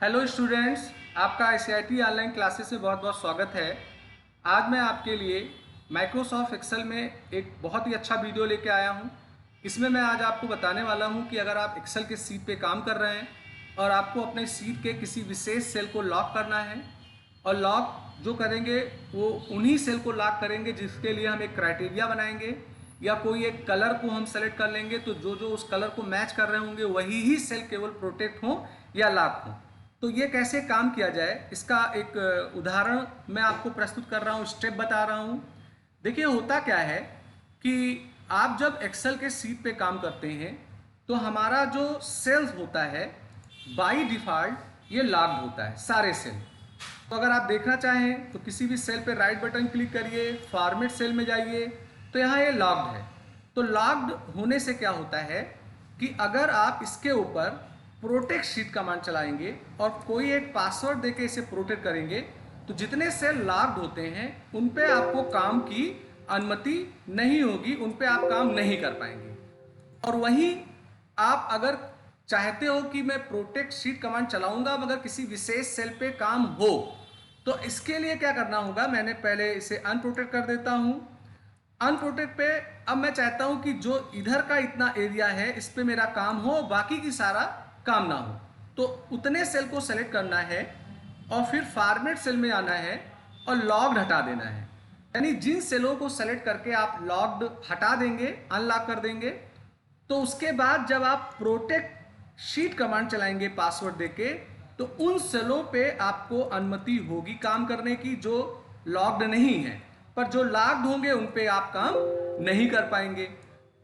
Hello students, आपका ICIT online classes में बहुत बहुत स्वागत है। आज मैं आपके लिए माइक्रोसॉफ्ट एक्सेल में एक बहुत ही अच्छा वीडियो लेके आया हूं। इसमें मैं आज आपको बताने वाला हूं कि अगर आप एक्सेल के सीट पे काम कर रहे हैं और आपको अपने सीट के किसी विशेष सेल को लॉक करना है और लॉक जो करेंगे वो उन्हीं सेल को लॉक करेंगे जिसके लिए हम एक क्राइटेरिया बनाएंगे या कोई एक कलर को हम सेलेक्ट कर लेंगे, तो जो जो उस कलर को मैच कर रहे होंगे वही ही सेल केवल प्रोटेक्ट हो या लॉक हो। तो ये कैसे काम किया जाए इसका एक उदाहरण मैं आपको प्रस्तुत कर रहा हूँ, स्टेप बता रहा हूँ। देखिए होता क्या है कि आप जब एक्सेल के सीट पे काम करते हैं तो हमारा जो सेल्स होता है बाय डिफ़ॉल्ट ये लॉक्ड होता है, सारे सेल। तो अगर आप देखना चाहें तो किसी भी सेल पे राइट बटन क्लिक करिए, फॉर्मेट सेल में जाइए, तो यहाँ ये लॉक्ड है। तो लॉक्ड होने से क्या होता है कि अगर आप इसके ऊपर प्रोटेक्ट शीट कमांड चलाएंगे और कोई एक पासवर्ड देके इसे प्रोटेक्ट करेंगे तो जितने सेल लॉक्ड होते हैं उन पे आपको काम की अनुमति नहीं होगी, उन पे आप काम नहीं कर पाएंगे। और वहीं आप अगर चाहते हो कि मैं प्रोटेक्ट शीट कमांड चलाऊंगा मगर किसी विशेष सेल पे काम हो, तो इसके लिए क्या करना होगा, मैंने पहले इसे अनप्रोटेक्ट कर देता हूं। अनप्रोटेक्ट पे अब मैं चाहता हूं कि जो इधर का इतना एरिया है इस पे मेरा काम हो, बाकी की सारा काम ना हो। तो उतने सेल को सेलेक्ट करना है और फिर फॉर्मेट सेल में आना है और लॉक्ड हटा देना है। यानी जिन सेलों को सेलेक्ट करके आप लॉक्ड हटा देंगे, अनलॉक कर देंगे, तो उसके बाद जब आप प्रोटेक्ट शीट कमांड चलाएंगे पासवर्ड देके, तो उन सेलों पे आपको अनुमति होगी काम करने की जो लॉक्ड नहीं है, पर जो लॉक्ड होंगे उन पे आप काम नहीं कर पाएंगे।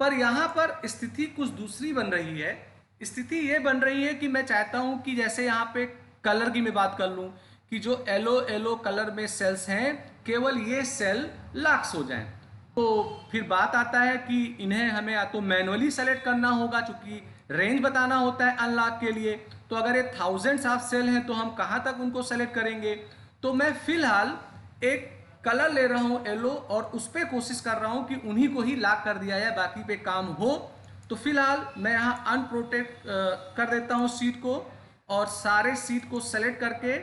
पर यहां पर स्थिति कुछ दूसरी बन रही है। स्थिति ये बन रही है कि मैं चाहता हूं कि जैसे यहाँ पे कलर की मैं बात कर लूं कि जो येलो येलो कलर में सेल्स हैं केवल ये सेल लॉक्स हो जाएं। तो फिर बात आता है कि इन्हें हमें या तो मैनुअली सेलेक्ट करना होगा, चूंकि रेंज बताना होता है अनलॉक के लिए। तो अगर ये थाउजेंड्स ऑफ सेल हैं तो हम कहाँ तक उनको सेलेक्ट करेंगे। तो मैं फिलहाल एक कलर ले रहा हूँ येलो और उस पर कोशिश कर रहा हूँ कि उन्हीं को ही लॉक कर दिया जाए, बाकी पे काम हो। तो फिलहाल मैं यहाँ अनप्रोटेक्ट कर देता हूँ सीट को और सारे सीट को सेलेक्ट करके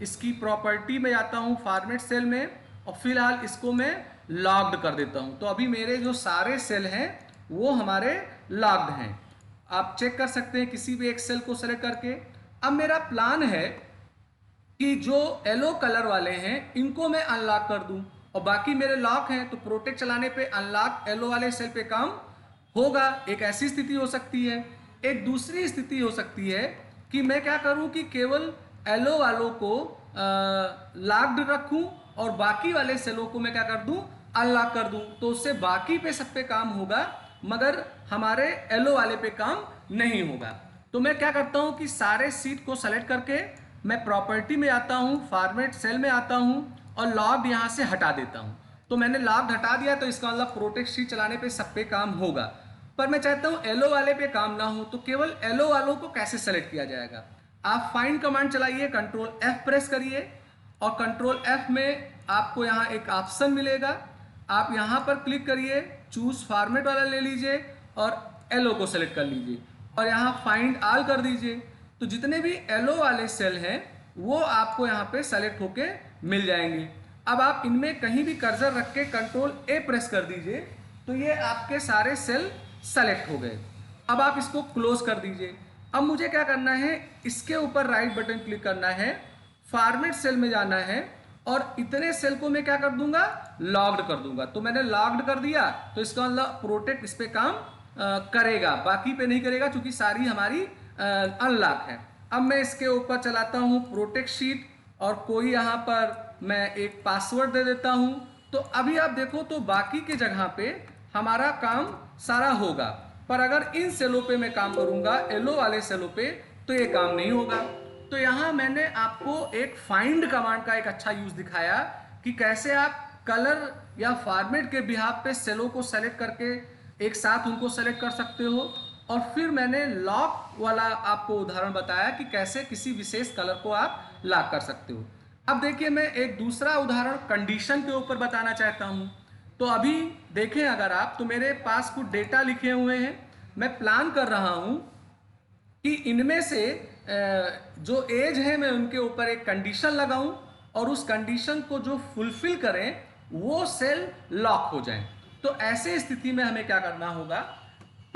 इसकी प्रॉपर्टी में जाता हूँ फॉर्मेट सेल में और फिलहाल इसको मैं लॉक्ड कर देता हूँ। तो अभी मेरे जो सारे सेल हैं वो हमारे लॉक्ड हैं। आप चेक कर सकते हैं किसी भी एक सेल को सेलेक्ट करके। अब मेरा प्लान है कि जो येलो कलर वाले हैं इनको मैं अनलॉक कर दूं और बाकी मेरे लॉक हैं, तो प्रोटेक्ट चलाने पे अनलॉक येलो वाले सेल पे काम होगा। एक ऐसी स्थिति हो सकती है। एक दूसरी स्थिति हो सकती है कि मैं क्या करूं कि केवल येलो वालों को लॉक्ड रखूं और बाकी वाले सेलों को मैं क्या कर दूं, अनलॉक कर दूं। तो उससे बाकी पे सब पे काम होगा मगर हमारे येलो वाले पे काम नहीं होगा। तो मैं क्या करता हूं कि सारे सीट को सेलेक्ट करके मैं प्रॉपर्टी में आता हूं, फॉर्मेट सेल में आता हूं और लॉक्ड यहां से हटा देता हूं। तो मैंने लॉक्ड हटा दिया तो इसका मतलब प्रोटेक्ट शीट चलाने पे सब पे काम होगा। पर मैं चाहता हूं येलो वाले पे काम ना हो, तो केवल येलो वालों को कैसे सेलेक्ट किया जाएगा। आप फाइंड कमांड चलाइए, कंट्रोल एफ प्रेस करिए और कंट्रोल एफ में आपको यहाँ एक ऑप्शन मिलेगा। आप यहाँ पर क्लिक करिए, चूज फॉर्मेट वाला ले लीजिए और येलो को सेलेक्ट कर लीजिए और यहाँ फाइंड ऑल कर दीजिए। तो जितने भी येलो वाले सेल हैं वो आपको यहाँ पे सेलेक्ट होके मिल जाएंगे। अब आप इनमें कहीं भी कर्सर रख के कंट्रोल ए प्रेस कर दीजिए तो ये आपके सारे सेल सेलेक्ट हो गए। अब आप इसको क्लोज कर दीजिए। अब मुझे क्या करना है, इसके ऊपर राइट बटन क्लिक करना है, फॉर्मेट सेल में जाना है और इतने सेल को मैं क्या कर दूंगा, लॉक्ड कर दूंगा। तो मैंने लॉक्ड कर दिया तो इसका मतलब प्रोटेक्ट इस पे काम करेगा, बाकी पे नहीं करेगा क्योंकि सारी हमारी अनलॉक है। अब मैं इसके ऊपर चलाता हूं प्रोटेक्ट शीट और कोई यहां पर मैं एक पासवर्ड दे देता हूं। तो अभी आप देखो तो बाकी के जगह पे हमारा काम सारा होगा, पर अगर इन सेलों पे मैं काम करूंगा येलो वाले सेलों पे तो ये काम नहीं होगा। तो यहां मैंने आपको एक फाइंड कमांड का एक अच्छा यूज दिखाया कि कैसे आप कलर या फॉर्मेट के बिहाफ पे सेलों को सेलेक्ट करके एक साथ उनको सेलेक्ट कर सकते हो। और फिर मैंने लॉक वाला आपको उदाहरण बताया कि कैसे किसी विशेष कलर को आप लॉक कर सकते हो। अब देखिए मैं एक दूसरा उदाहरण कंडीशन के ऊपर बताना चाहता हूं। तो अभी देखें अगर आप, तो मेरे पास कुछ डेटा लिखे हुए हैं। मैं प्लान कर रहा हूं कि इनमें से जो एज है मैं उनके ऊपर एक कंडीशन लगाऊं और उस कंडीशन को जो फुलफिल करें वो सेल लॉक हो जाएं। तो ऐसे स्थिति में हमें क्या करना होगा,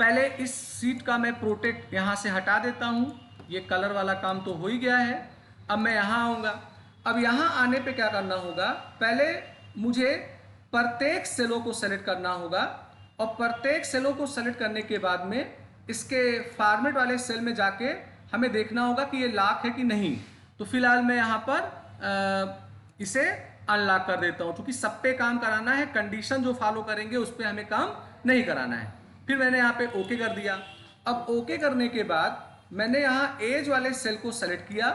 पहले इस सीट का मैं प्रोटेक्ट यहाँ से हटा देता हूँ। ये कलर वाला काम तो हो ही गया है। अब मैं यहाँ आऊँगा। अब यहाँ आने पे क्या करना होगा, पहले मुझे प्रत्येक सेलों को सेलेक्ट करना होगा और प्रत्येक सेलों को सेलेक्ट करने के बाद में इसके फॉर्मेट वाले सेल में जाके हमें देखना होगा कि ये लॉक है कि नहीं। तो फिलहाल मैं यहाँ पर इसे अनलॉक कर देता हूँ, क्योंकि सब पे काम कराना है, कंडीशन जो फॉलो करेंगे उस पर हमें काम नहीं कराना है। फिर मैंने यहाँ पे ओके कर दिया। अब ओके करने के बाद मैंने यहाँ एज वाले सेल को सेलेक्ट किया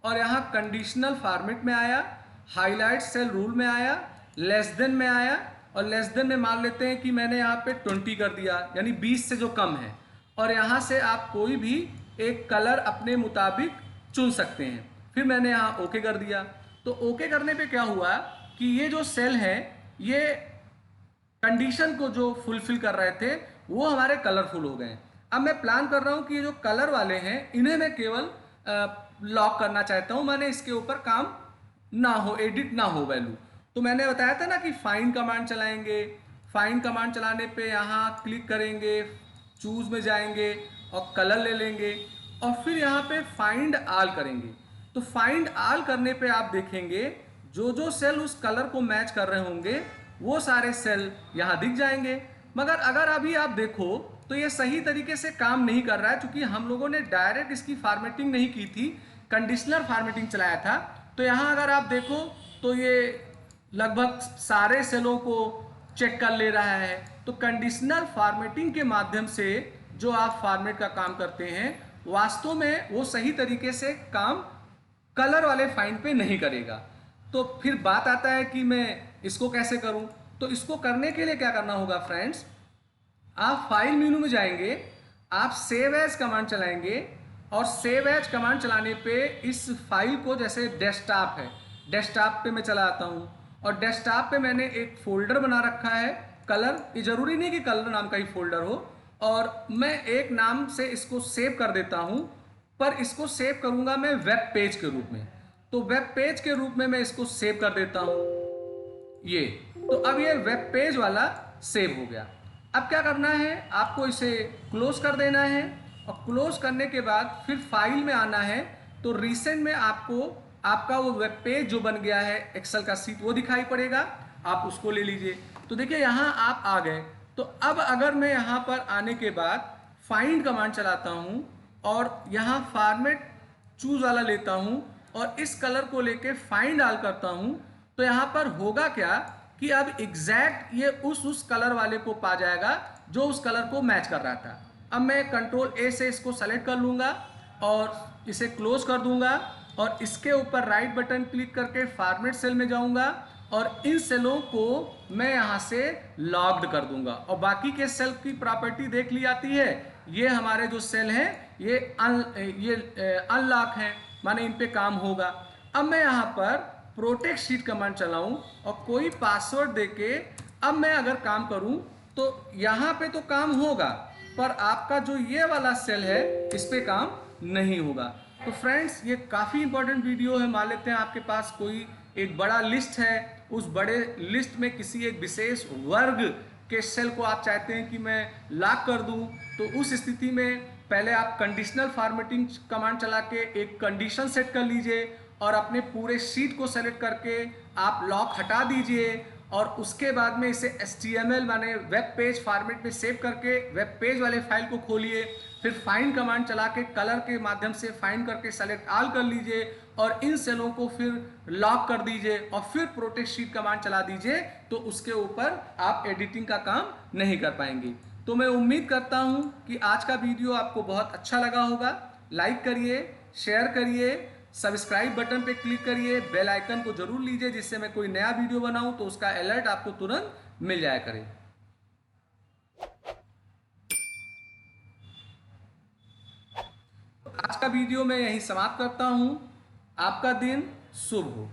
और यहाँ कंडीशनल फॉर्मेट में आया, हाईलाइट सेल रूल में आया, लेस देन में आया और लेस देन में मान लेते हैं कि मैंने यहाँ पे 20 कर दिया, यानी 20 से जो कम है। और यहाँ से आप कोई भी एक कलर अपने मुताबिक चुन सकते हैं। फिर मैंने यहाँ ओके कर दिया। तो ओके करने पे क्या हुआ कि ये जो सेल हैं ये कंडीशन को जो फुलफिल कर रहे थे वो हमारे कलरफुल हो गए। अब मैं प्लान कर रहा हूँ कि ये जो कलर वाले हैं इन्हें मैं केवल लॉक करना चाहता हूँ, मैंने इसके ऊपर काम ना हो, एडिट ना हो वैल्यू। तो मैंने बताया था ना कि फाइंड कमांड चलाएंगे। फाइंड कमांड चलाने पे यहाँ क्लिक करेंगे, चूज में जाएंगे और कलर ले लेंगे और फिर यहाँ पे फाइंड ऑल करेंगे। तो फाइंड ऑल करने पे आप देखेंगे जो जो सेल उस कलर को मैच कर रहे होंगे वो सारे सेल यहाँ दिख जाएंगे। मगर अगर अभी आप देखो तो ये सही तरीके से काम नहीं कर रहा है, क्योंकि हम लोगों ने डायरेक्ट इसकी फॉर्मेटिंग नहीं की थी, कंडीशनल फॉर्मेटिंग चलाया था। तो यहाँ अगर आप देखो तो ये लगभग सारे सेलों को चेक कर ले रहा है। तो कंडीशनल फॉर्मेटिंग के माध्यम से जो आप फॉर्मेट का काम करते हैं वास्तव में वो सही तरीके से काम कलर वाले फाइंड पे नहीं करेगा। तो फिर बात आता है कि मैं इसको कैसे करूं। तो इसको करने के लिए क्या करना होगा फ्रेंड्स, आप फाइल मेनू में जाएंगे, आप सेव एज कमांड चलाएंगे और सेव एज कमांड चलाने पे इस फाइल को, जैसे डेस्कटॉप है, डेस्कटॉप पे मैं चला आता हूँ और डेस्कटॉप पे मैंने एक फोल्डर बना रखा है कलर। ये जरूरी नहीं कि कलर नाम का ही फोल्डर हो, और मैं एक नाम से इसको सेव कर देता हूँ, पर इसको सेव करूंगा मैं वेब पेज के रूप में। तो वेब पेज के रूप में मैं इसको सेव कर देता हूँ ये। तो अब ये वेब पेज वाला सेव हो गया। अब क्या करना है, आपको इसे क्लोज कर देना है और क्लोज करने के बाद फिर फाइल में आना है। तो रिसेंट में आपको आपका वो वेब पेज जो बन गया है एक्सेल का सीट वो दिखाई पड़ेगा, आप उसको ले लीजिए। तो देखिए यहाँ आप आ गए। तो अब अगर मैं यहाँ पर आने के बाद फाइंड कमांड चलाता हूँ और यहाँ फॉर्मेट चूज वाला लेता हूँ और इस कलर को लेके फाइंड ऑल करता हूँ, तो यहाँ पर होगा क्या कि अब एग्जैक्ट ये उस कलर वाले को पा जाएगा जो उस कलर को मैच कर रहा था। अब मैं कंट्रोल ए से इसको सेलेक्ट कर लूँगा और इसे क्लोज कर दूंगा और इसके ऊपर राइट बटन क्लिक करके फॉर्मेट सेल में जाऊंगा और इन सेलों को मैं यहाँ से लॉक्ड कर दूंगा। और बाकी के सेल की प्रॉपर्टी देख ली जाती है, ये हमारे जो सेल हैं ये अनलॉक हैं, माने इन पे काम होगा। अब मैं यहाँ पर प्रोटेक्ट शीट कमांड चलाऊं और कोई पासवर्ड देके अब मैं अगर काम करूं तो यहाँ पे तो काम होगा, पर आपका जो ये वाला सेल है इस पे काम नहीं होगा। तो फ्रेंड्स ये काफ़ी इंपॉर्टेंट वीडियो है। मान लेते हैं आपके पास कोई एक बड़ा लिस्ट है, उस बड़े लिस्ट में किसी एक विशेष वर्ग के सेल को आप चाहते हैं कि मैं लॉक कर दूं, तो उस स्थिति में पहले आप कंडीशनल फॉर्मेटिंग कमांड चला के एक कंडीशन सेट कर लीजिए और अपने पूरे शीट को सेलेक्ट करके आप लॉक हटा दीजिए और उसके बाद में इसे HTML माने वेब पेज फॉर्मेट में सेव करके वेब पेज वाले फाइल को खोलिए। फिर फाइंड कमांड चला के कलर के माध्यम से फाइंड करके सेलेक्ट ऑल कर लीजिए और इन सेलों को फिर लॉक कर दीजिए और फिर प्रोटेक्ट शीट कमांड चला दीजिए, तो उसके ऊपर आप एडिटिंग का काम नहीं कर पाएंगे। तो मैं उम्मीद करता हूं कि आज का वीडियो आपको बहुत अच्छा लगा होगा। लाइक करिए, शेयर करिए, सब्सक्राइब बटन पे क्लिक करिए, बेल आइकन को जरूर लीजिए जिससे मैं कोई नया वीडियो बनाऊं तो उसका अलर्ट आपको तुरंत मिल जाया करे। आज का वीडियो मैं यहीं समाप्त करता हूं। आपका दिन शुभ हो।